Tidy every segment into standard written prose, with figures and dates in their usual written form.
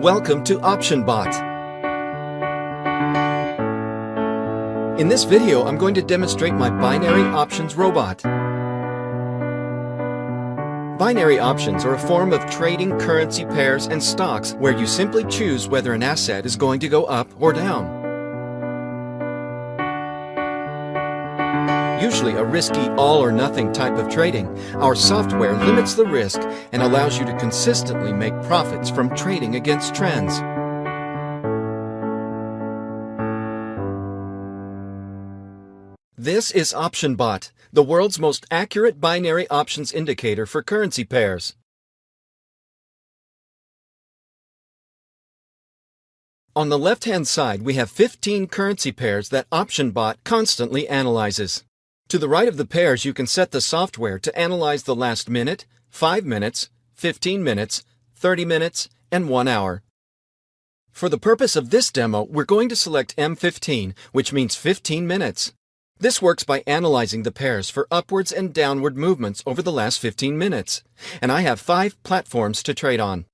Welcome to OptionBot. In this video, I'm going to demonstrate my binary options robot. Binary options are a form of trading currency pairs and stocks where you simply choose whether an asset is going to go up or down. Usually a risky all-or-nothing type of trading, our software limits the risk and allows you to consistently make profits from trading against trends. This is OptionBot, the world's most accurate binary options indicator for currency pairs. On the left-hand side, we have 15 currency pairs that OptionBot constantly analyzes. To the right of the pairs, you can set the software to analyze the last minute, 5 minutes, 15 minutes, 30 minutes, and 1 hour. For the purpose of this demo, we're going to select M15, which means 15 minutes. This works by analyzing the pairs for upwards and downward movements over the last 15 minutes, and I have 5 platforms to trade on.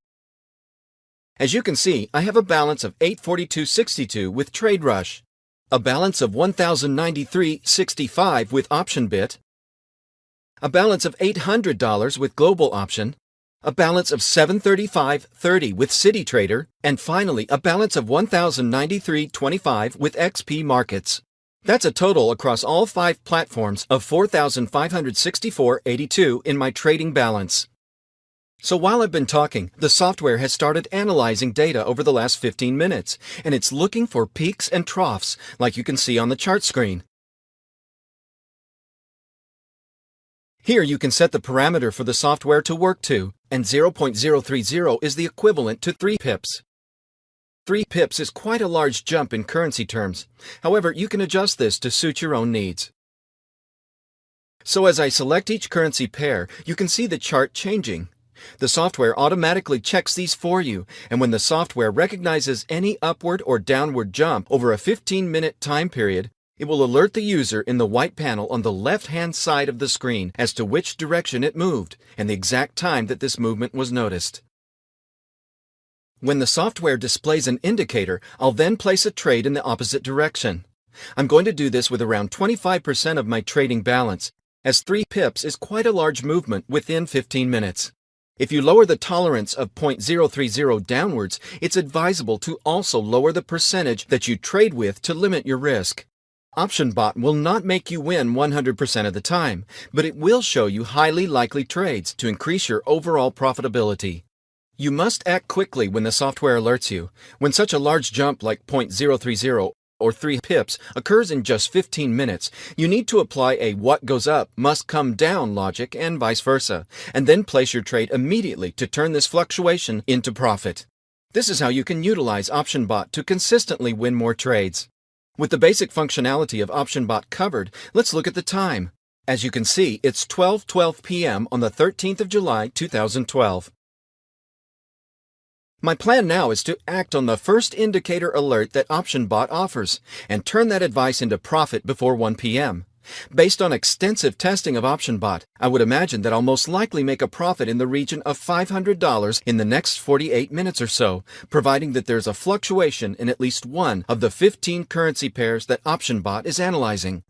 As you can see, I have a balance of 842.62 with Trade Rush, a balance of 1,093.65 with OptionBot, a balance of $800 with Global Option, a balance of 735.30 with CityTrader, and finally a balance of 1,093.25 with XP Markets. That's a total across all 5 platforms of 4,564.82 in my trading balance. So while I've been talking, the software has started analyzing data over the last 15 minutes, and it's looking for peaks and troughs, like you can see on the chart screen. Here you can set the parameter for the software to work to, and 0.030 is the equivalent to 3 pips. 3 pips is quite a large jump in currency terms. However, you can adjust this to suit your own needs. So as I select each currency pair, you can see the chart changing. The software automatically checks these for you, and when the software recognizes any upward or downward jump over a 15-minute time period, it will alert the user in the white panel on the left-hand side of the screen as to which direction it moved and the exact time that this movement was noticed. When the software displays an indicator, I'll then place a trade in the opposite direction. I'm going to do this with around 25% of my trading balance, as 3 pips is quite a large movement within 15 minutes. If you lower the tolerance of 0.030 downwards, it's advisable to also lower the percentage that you trade with to limit your risk. OptionBot will not make you win 100% of the time, but it will show you highly likely trades to increase your overall profitability. You must act quickly when the software alerts you. When such a large jump like 0.030 or 3 pips occurs in just 15 minutes, you need to apply a what goes up must come down logic and vice versa, and then place your trade immediately to turn this fluctuation into profit. This is how you can utilize OptionBot to consistently win more trades. With the basic functionality of OptionBot covered, let's look at the time. As you can see, it's 12:12 p.m. on the 13th of July, 2012. My plan now is to act on the first indicator alert that OptionBot offers and turn that advice into profit before 1 p.m. Based on extensive testing of OptionBot, I would imagine that I'll most likely make a profit in the region of $500 in the next 48 minutes or so, providing that there's a fluctuation in at least one of the 15 currency pairs that OptionBot is analyzing.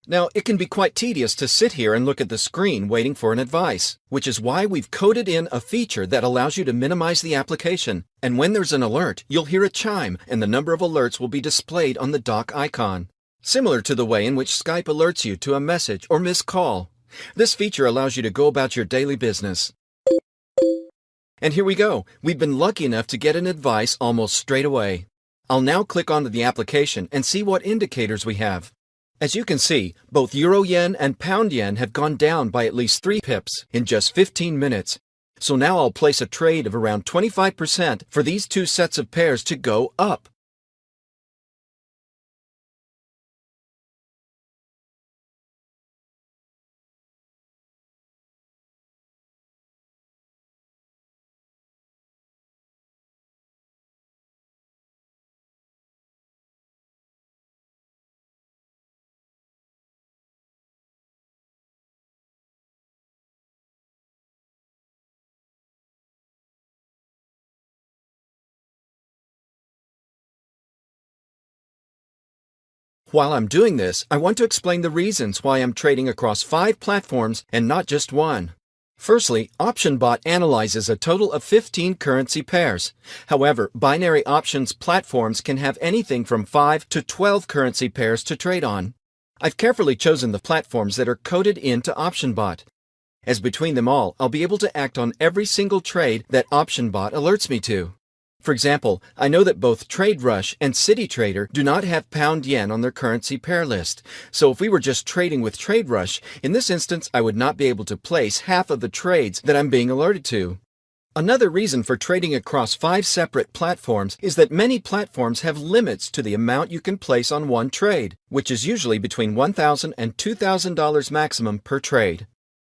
Now, it can be quite tedious to sit here and look at the screen waiting for an advice, which is why we've coded in a feature that allows you to minimize the application. And when there's an alert, you'll hear a chime and the number of alerts will be displayed on the dock icon, similar to the way in which Skype alerts you to a message or missed call. This feature allows you to go about your daily business. And here we go. We've been lucky enough to get an advice almost straight away. I'll now click onto the application and see what indicators we have. As you can see, both Euro Yen and Pound Yen have gone down by at least 3 pips in just 15 minutes. So now I'll place a trade of around 25% for these 2 sets of pairs to go up. While I'm doing this, I want to explain the reasons why I'm trading across 5 platforms and not just one. Firstly, OptionBot analyzes a total of 15 currency pairs. However, binary options platforms can have anything from 5 to 12 currency pairs to trade on. I've carefully chosen the platforms that are coded into OptionBot, as between them all, I'll be able to act on every single trade that OptionBot alerts me to. For example, I know that both TradeRush and CityTrader do not have pound-yen on their currency pair list, so if we were just trading with TradeRush, in this instance I would not be able to place half of the trades that I'm being alerted to. Another reason for trading across 5 separate platforms is that many platforms have limits to the amount you can place on one trade, which is usually between $1,000 and $2,000 maximum per trade.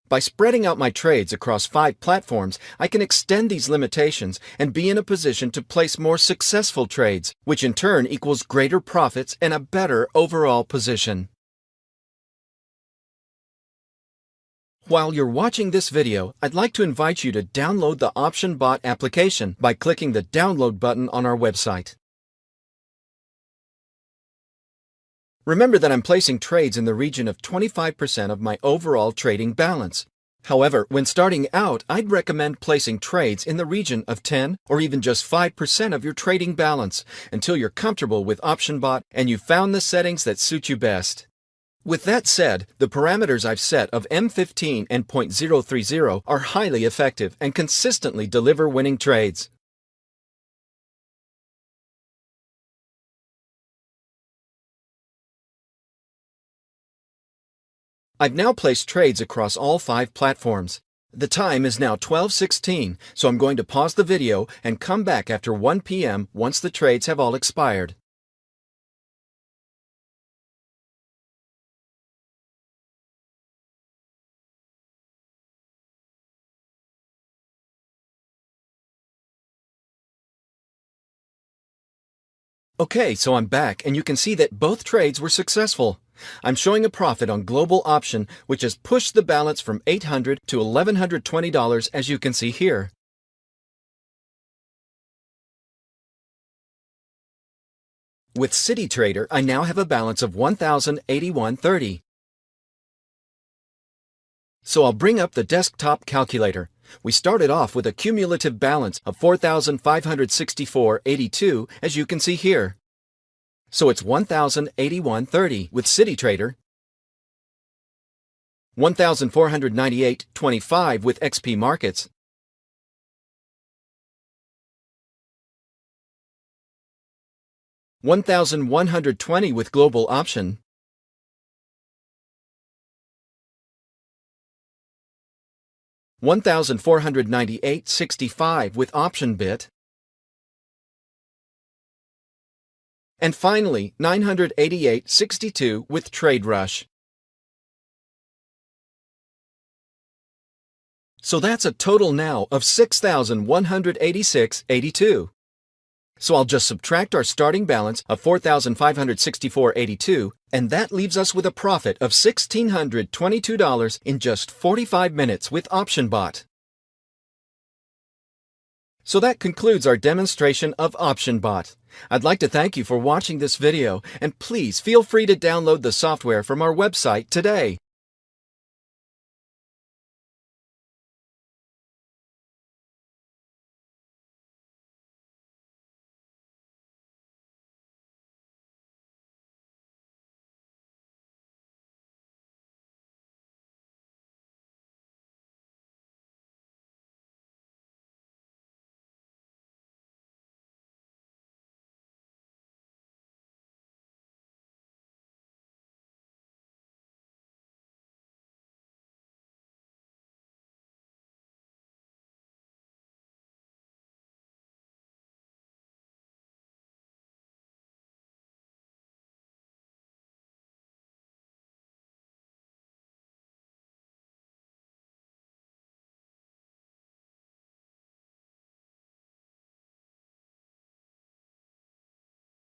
By spreading out my trades across 5 platforms, I can extend these limitations and be in a position to place more successful trades, which in turn equals greater profits and a better overall position. While you're watching this video, I'd like to invite you to download the OptionBot application by clicking the download button on our website. Remember that I'm placing trades in the region of 25% of my overall trading balance. However, when starting out, I'd recommend placing trades in the region of 10 or even just 5% of your trading balance until you're comfortable with OptionBot and you've found the settings that suit you best. With that said, the parameters I've set of M15 and .030 are highly effective and consistently deliver winning trades. I've now placed trades across all 5 platforms. The time is now 12:16, so I'm going to pause the video and come back after 1 p.m. once the trades have all expired. Okay, so I'm back and you can see that both trades were successful. I'm showing a profit on global option, which has pushed the balance from $800 to $1,120 as you can see here. With CityTrader, I now have a balance of $1,081.30. So I'll bring up the desktop calculator. We started off with a cumulative balance of $4,564.82 as you can see here. So it's $1,081.30 with CityTrader, $1,498.25 with XP Markets, $1,120 with Global Option, $1,498.65 with OptionBot, and finally, $988.62 with TradeRush. So that's a total now of $6,186.82. So I'll just subtract our starting balance of $4,564.82, and that leaves us with a profit of $1,622 in just 45 minutes with OptionBot. So that concludes our demonstration of OptionBot. I'd like to thank you for watching this video, and please feel free to download the software from our website today.